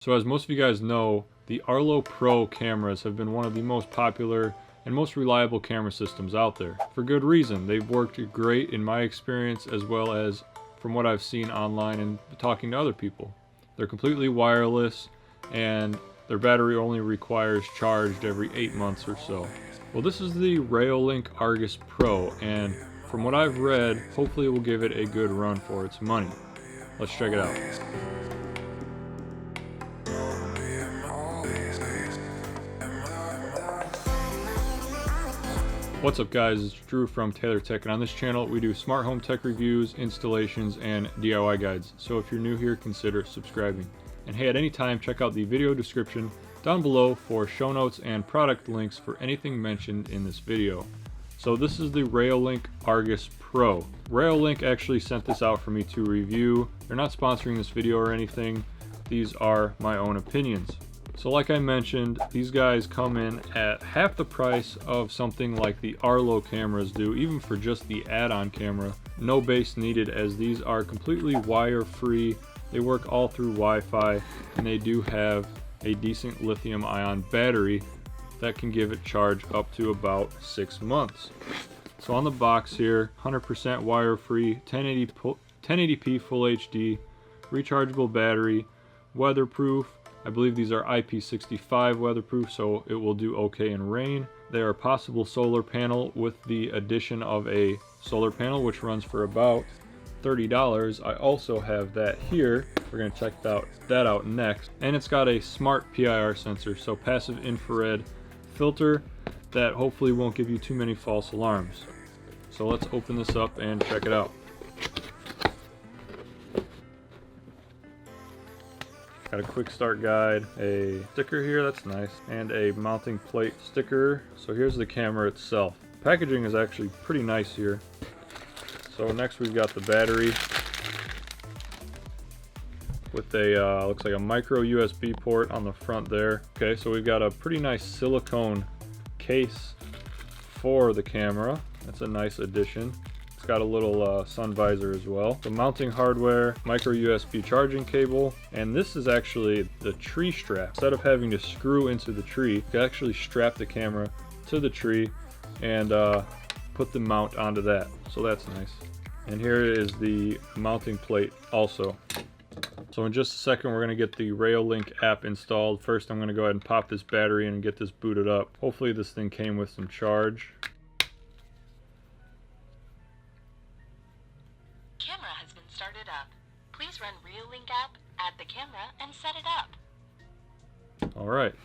So as most of you guys know, the Arlo Pro cameras have been one of the most popular and most reliable camera systems out there. For good reason. They've worked great in my experience, as well as from what I've seen online and talking to other people. They're completely wireless, and their battery only requires charged every 8 months or so. Well, this is the Reolink Argus Pro, and from what I've read, hopefully it will give it a good run for its money. Let's check it out. What's up guys, it's Drew from TaylorTech, and on this channel we do smart home tech reviews, installations, and DIY guides. So if you're new here, consider subscribing. And hey, at any time, check out the video description down below for show notes and product links for anything mentioned in this video. So this is the Reolink Argus Pro. Reolink actually sent this out for me to review. They're not sponsoring this video or anything. These are my own opinions. So like I mentioned, these guys come in at half the price of something like the Arlo cameras do, even for just the add-on camera. No base needed, as these are completely wire-free. They work all through Wi-Fi, and they do have a decent lithium-ion battery that can give it charge up to about 6 months. So on the box here, 100% wire-free, 1080p Full HD, rechargeable battery, weatherproof. I believe these are IP65 weatherproof, so it will do okay in rain. They are a possible solar panel with the addition of a solar panel, which runs for about $30. I also have that here. We're going to check that out next. And it's got a smart PIR sensor, so passive infrared filter that hopefully won't give you too many false alarms. So let's open this up and check it out. Got a quick start guide, a sticker here, that's nice, and a mounting plate sticker. So here's the camera itself. Packaging is actually pretty nice here. So next we've got the battery with a, looks like a micro USB port on the front there. Okay, so we've got a pretty nice silicone case for the camera. That's a nice addition. It's got a little sun visor as well. The mounting hardware, micro USB charging cable, and this is actually the tree strap. Instead of having to screw into the tree, you can actually strap the camera to the tree and put the mount onto that. So that's nice. And here is the mounting plate also. So in just a second, we're going to get the Reolink app installed. First, I'm going to go ahead and pop this battery in and get this booted up. Hopefully this thing came with some charge. Camera has been started up. Please run Reolink app, add the camera, and set it up. Alright,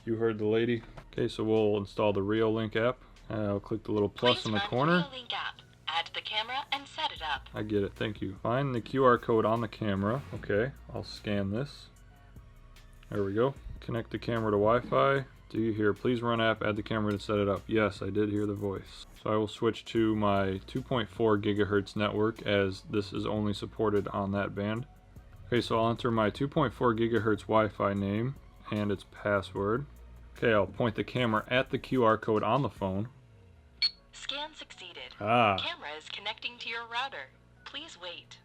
you heard the lady. Okay, so we'll install the Reolink app. I'll click the little plus in the corner. Reolink app, add the camera, and set it up. I get it, thank you. Find the QR code on the camera. Okay, I'll scan this. There we go. Connect the camera to Wi-Fi. Do you hear, please run app, add the camera to set it up? Yes, I did hear the voice. So I will switch to my 2.4 gigahertz network, as this is only supported on that band. Okay, so I'll enter my 2.4 gigahertz Wi-Fi name and its password. Okay, I'll point the camera at the QR code on the phone. Scan succeeded. Ah. Camera is connecting to your router. Please wait.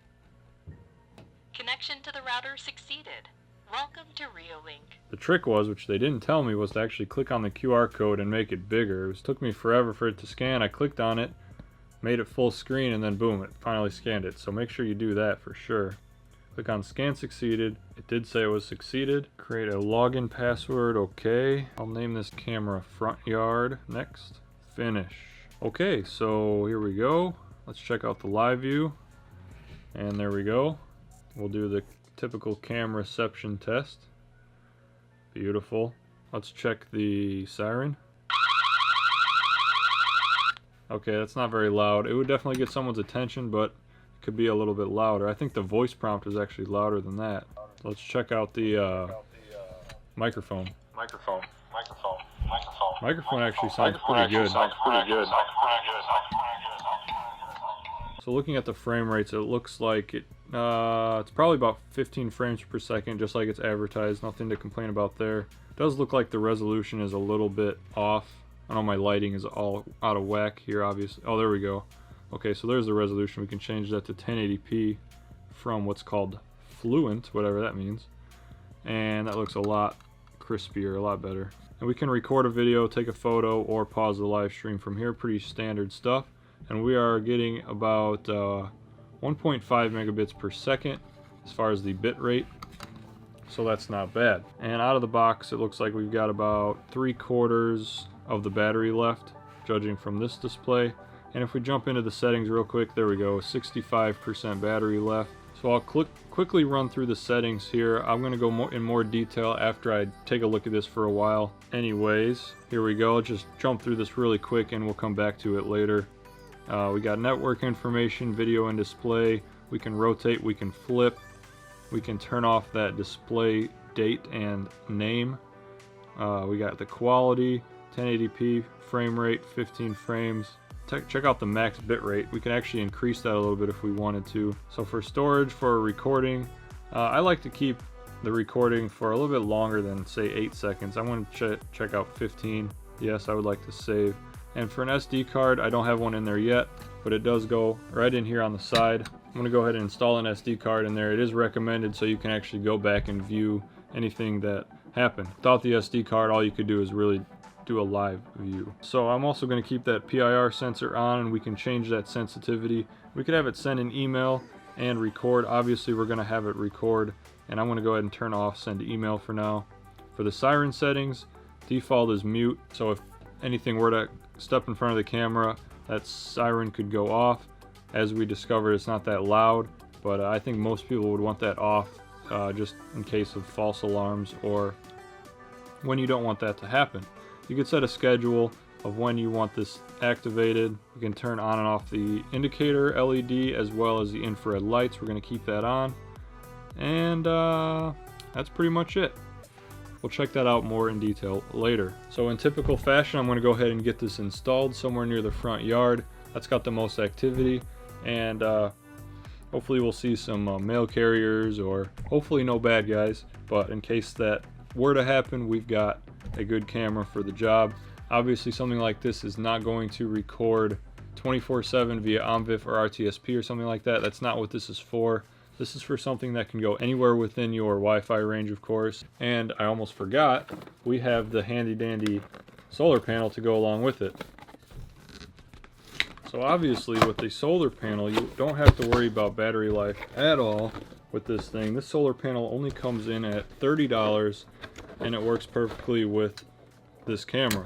Connection to the router succeeded. Welcome to Reolink. The trick was, which they didn't tell me, was to actually click on the QR code and make it bigger. It took me forever for it to scan. I clicked on it, made it full screen, and then boom, it finally scanned it. So make sure you do that for sure. Click on scan succeeded. It did say it was succeeded. Create a login password. Okay. I'll name this camera front yard. Next. Finish. Okay, so here we go. Let's check out the live view. And there we go. We'll do the typical camera reception test. Beautiful. Let's check the siren. Okay, that's not very loud. It would definitely get someone's attention, but it could be a little bit louder. I think the voice prompt is actually louder than that. Let's check out the microphone. Microphone actually sounds pretty good. So looking at the frame rates, it looks like it's probably about 15 frames per second, just like it's advertised. Nothing to complain about there. It does look like the resolution is a little bit off. I know my lighting is all out of whack here, obviously. Oh, there we go. Okay, so there's the resolution. We can change that to 1080p from what's called Fluent, whatever that means. and that looks a lot crispier, a lot better. And we can record a video, take a photo, or pause the live stream from here. Pretty standard stuff. And we are getting about 1.5 megabits per second as far as the bit rate, so that's not bad. And out of the box, it looks like we've got about 3/4 of the battery left, judging from this display. And if we jump into the settings real quick, there we go, 65% battery left. So I'll quickly run through the settings here. I'm going to go in more detail after I take a look at this for a while. Anyways, here we go. Just jump through this really quick and we'll come back to it later. We got network information, video and display. We can rotate, we can flip. We can turn off that display date and name. We got the quality, 1080p, frame rate, 15 frames. Check out the max bit rate. We can actually increase that a little bit if we wanted to. So for storage, for recording, I like to keep the recording for a little bit longer than, say, 8 seconds. I want to check out 15. Yes, I would like to save. And for an SD card, I don't have one in there yet, but it does go right in here on the side. I'm going to go ahead and install an SD card in there. It is recommended so you can actually go back and view anything that happened. Without the SD card, all you could do is really do a live view. So I'm also going to keep that PIR sensor on, and we can change that sensitivity. We could have it send an email and record. Obviously we're going to have it record, and I'm going to go ahead and turn off send email for now. For the siren settings, default is mute, so if anything were to step in front of the camera, that siren could go off. As we discovered, it's not that loud, but I think most people would want that off just in case of false alarms or when you don't want that to happen. You could set a schedule of when you want this activated. You can turn on and off the indicator LED as well as the infrared lights. We're going to keep that on, and that's pretty much it. We'll check that out more in detail later. So in typical fashion, I'm going to go ahead and get this installed somewhere near the front yard. That's got the most activity, and hopefully we'll see some mail carriers, or hopefully no bad guys, but in case that were to happen, we've got a good camera for the job. Obviously something like this is not going to record 24/7 via OMVIF or RTSP or something like that. That's not what this is for. This is for something that can go anywhere within your Wi-Fi range, of course. And I almost forgot, we have the handy dandy solar panel to go along with it. So obviously with the solar panel, you don't have to worry about battery life at all with this thing. This solar panel only comes in at $30, and it works perfectly with this camera.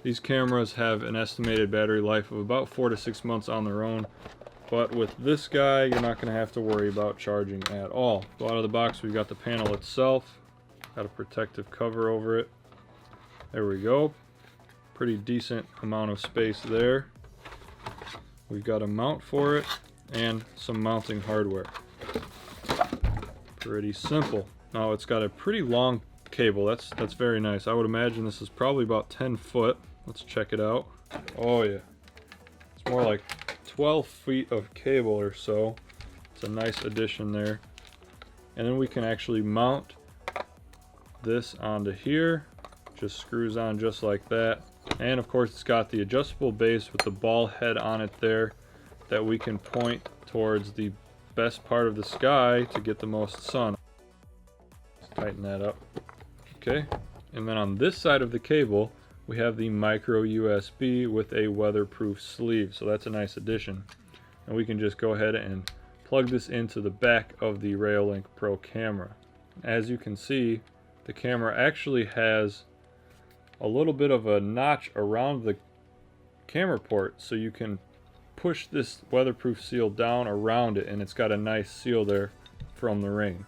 These cameras have an estimated battery life of about 4 to 6 months on their own, but with this guy, you're not going to have to worry about charging at all. So out of the box, we've got the panel itself, got a protective cover over it. There we go. Pretty decent amount of space there. We've got a mount for it and some mounting hardware. Pretty simple. Now it's got a pretty long cable. That's very nice. I would imagine this is probably about 10 foot. Let's check it out. Oh yeah. It's more like 12 feet of cable or so. It's a nice addition there. And then we can actually mount this onto here. Just screws on just like that. And of course it's got the adjustable base with the ball head on it there that we can point towards the best part of the sky to get the most sun. Let's tighten that up. Okay, and then on this side of the cable we have the micro USB with a weatherproof sleeve, so that's a nice addition. And we can just go ahead and plug this into the back of the Reolink Pro camera. As you can see, the camera actually has a little bit of a notch around the camera port, so you can push this weatherproof seal down around it, and it's got a nice seal there from the rain.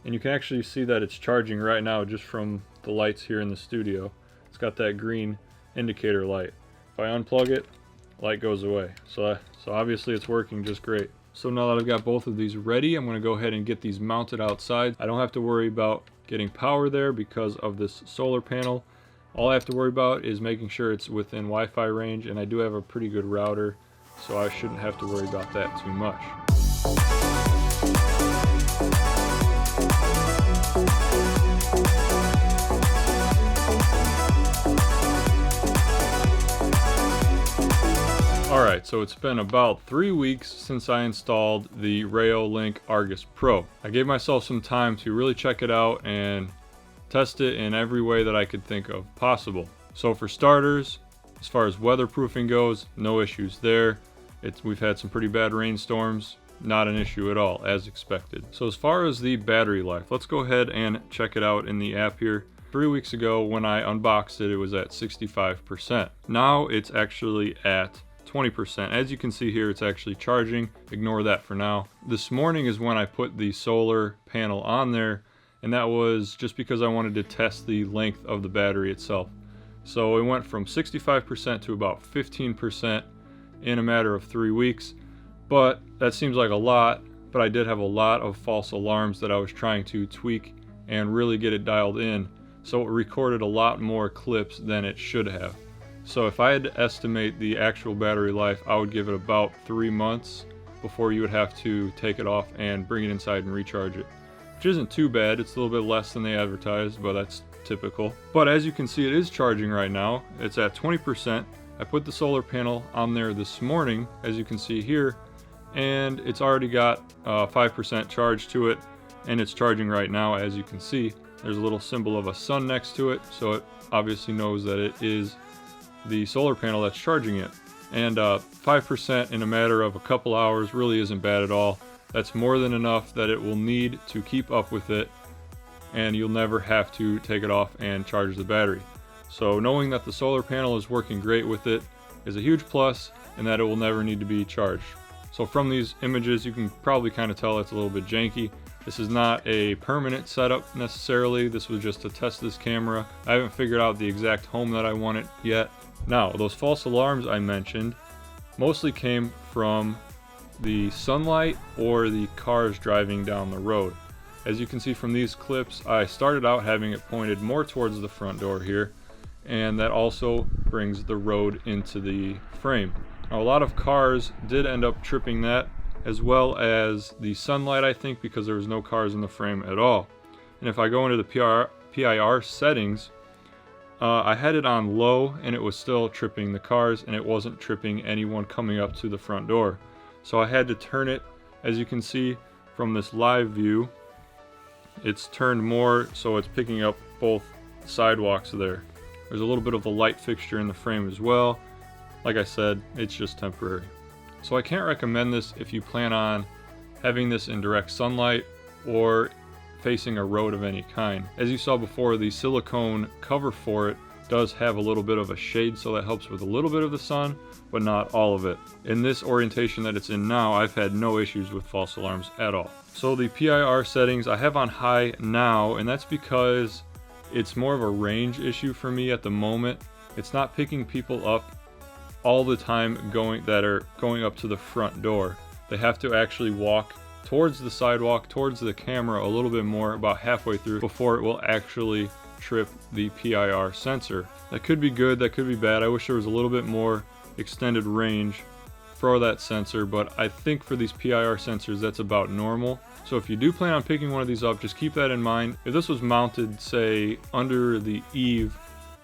And you can actually see that it's charging right now just from the lights here in the studio. It's got that green indicator light. If I unplug it, light goes away. So obviously it's working just great. So now that I've got both of these ready, I'm going to go ahead and get these mounted outside. I don't have to worry about getting power there because of this solar panel. All I have to worry about is making sure it's within Wi-Fi range, and I do have a pretty good router, so I shouldn't have to worry about that too much. Alright, Alright, so it's been about 3 weeks since I installed the Reolink Argus Pro. I gave myself some time to really check it out and test it in every way that I could think of possible. So for starters, as far as weatherproofing goes, no issues there. We've had some pretty bad rainstorms, not an issue at all, as expected. So as far as the battery life, let's go ahead and check it out in the app here. 3 weeks ago when I unboxed it, it was at 65%. Now it's actually at 20%. As you can see here, it's actually charging. Ignore that for now. This morning is when I put the solar panel on there, and that was just because I wanted to test the length of the battery itself. So it went from 65% to about 15% in a matter of 3 weeks, but that seems like a lot, but I did have a lot of false alarms that I was trying to tweak and really get it dialed in, so it recorded a lot more clips than it should have. So if I had to estimate the actual battery life, I would give it about 3 months before you would have to take it off and bring it inside and recharge it, which isn't too bad. It's a little bit less than they advertised, but that's typical. But as you can see, it is charging right now. It's at 20%. I put the solar panel on there this morning, as you can see here, and it's already got 5% charge to it, and it's charging right now. As you can see, there's a little symbol of a sun next to it, so it obviously knows that it is the solar panel that's charging it. And 5% in a matter of a couple hours really isn't bad at all. That's more than enough that it will need to keep up with it, and you'll never have to take it off and charge the battery. So knowing that the solar panel is working great with it is a huge plus, and that it will never need to be charged. So from these images, you can probably kind of tell it's a little bit janky. This is not a permanent setup necessarily. This was just to test this camera. I haven't figured out the exact home that I want it yet. Now, those false alarms I mentioned mostly came from the sunlight or the cars driving down the road. As you can see from these clips, I started out having it pointed more towards the front door here, and that also brings the road into the frame. Now, a lot of cars did end up tripping that, as well as the sunlight, I think, because there was no cars in the frame at all. And if I go into the PIR settings, I had it on low, and it was still tripping the cars, and it wasn't tripping anyone coming up to the front door. So I had to turn it, as you can see from this live view, it's turned more so it's picking up both sidewalks there. There's a little bit of a light fixture in the frame as well. Like I said, it's just temporary. So I can't recommend this if you plan on having this in direct sunlight or facing a road of any kind. As you saw before, the silicone cover for it does have a little bit of a shade, so that helps with a little bit of the sun, but not all of it. In this orientation that it's in now, I've had no issues with false alarms at all. So the PIR settings I have on high now, and that's because it's more of a range issue for me at the moment. It's not picking people up all the time that are going up to the front door. They have to actually walk towards the sidewalk, towards the camera a little bit more, about halfway through, before it will actually trip the PIR sensor. That could be good, that could be bad. I wish there was a little bit more extended range for that sensor, but I think for these PIR sensors that's about normal. So if you do plan on picking one of these up, just keep that in mind. If this was mounted, say, under the eave,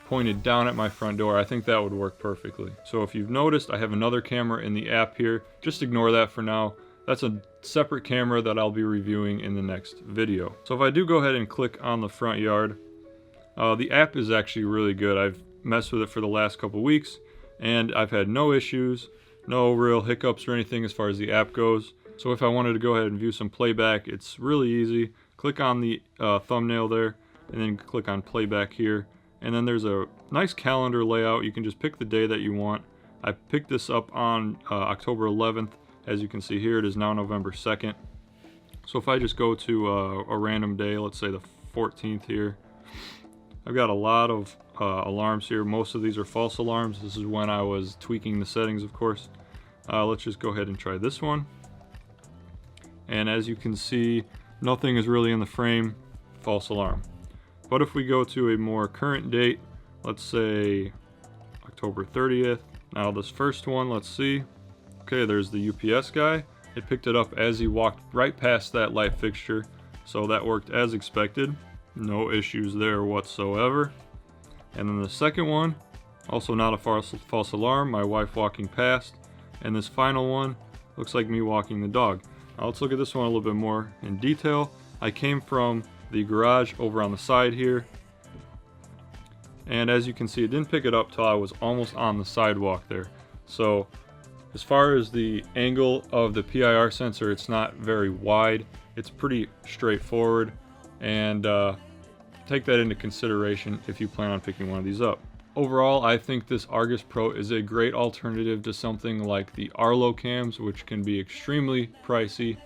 pointed down at my front door, I think that would work perfectly. So if you've noticed, I have another camera in the app here. Just ignore that for now. That's a separate camera that I'll be reviewing in the next video. So if I do go ahead and click on the front yard, the app is actually really good. I've messed with it for the last couple weeks, and I've had no issues, no real hiccups or anything as far as the app goes. So if I wanted to go ahead and view some playback, it's really easy. Click on the thumbnail there, and then click on playback here. And then there's a nice calendar layout. You can just pick the day that you want. I picked this up on October 11th. As you can see here, it is now November 2nd. So if I just go to a random day, let's say the 14th here, I've got a lot of alarms here. Most of these are false alarms. This is when I was tweaking the settings, of course. Let's just go ahead and try this one. And as you can see, nothing is really in the frame, false alarm. But if we go to a more current date, let's say October 30th. Now this first one, let's see. Okay, there's the UPS guy. It picked it up as he walked right past that light fixture. So that worked as expected. No issues there whatsoever. And then the second one, also not a false alarm, my wife walking past. and this final one looks like me walking the dog. Now let's look at this one a little bit more in detail. I came from the garage over on the side here, and as you can see, it didn't pick it up till I was almost on the sidewalk there. So as far as the angle of the PIR sensor, it's not very wide. It's pretty straightforward, and take that into consideration if you plan on picking one of these up. Overall, I think this Argus Pro is a great alternative to something like the Arlo cams, which can be extremely pricey.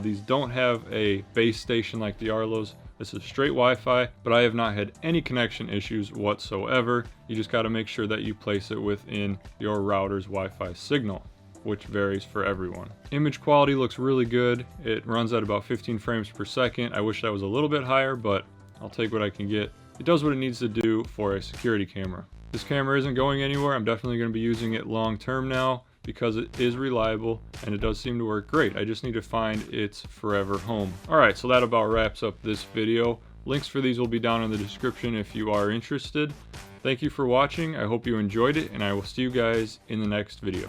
These don't have a base station like the Arlos. This is straight Wi-Fi, but I have not had any connection issues whatsoever. You just got to make sure that you place it within your router's Wi-Fi signal, which varies for everyone. Image quality looks really good. It runs at about 15 frames per second. I wish that was a little bit higher, but I'll take what I can get. It does what it needs to do for a security camera. This camera isn't going anywhere. I'm definitely going to be using it long term now because it is reliable and it does seem to work great. I just need to find its forever home. Alright, so that about wraps up this video. Links for these will be down in the description if you are interested. Thank you for watching. I hope you enjoyed it, and I will see you guys in the next video.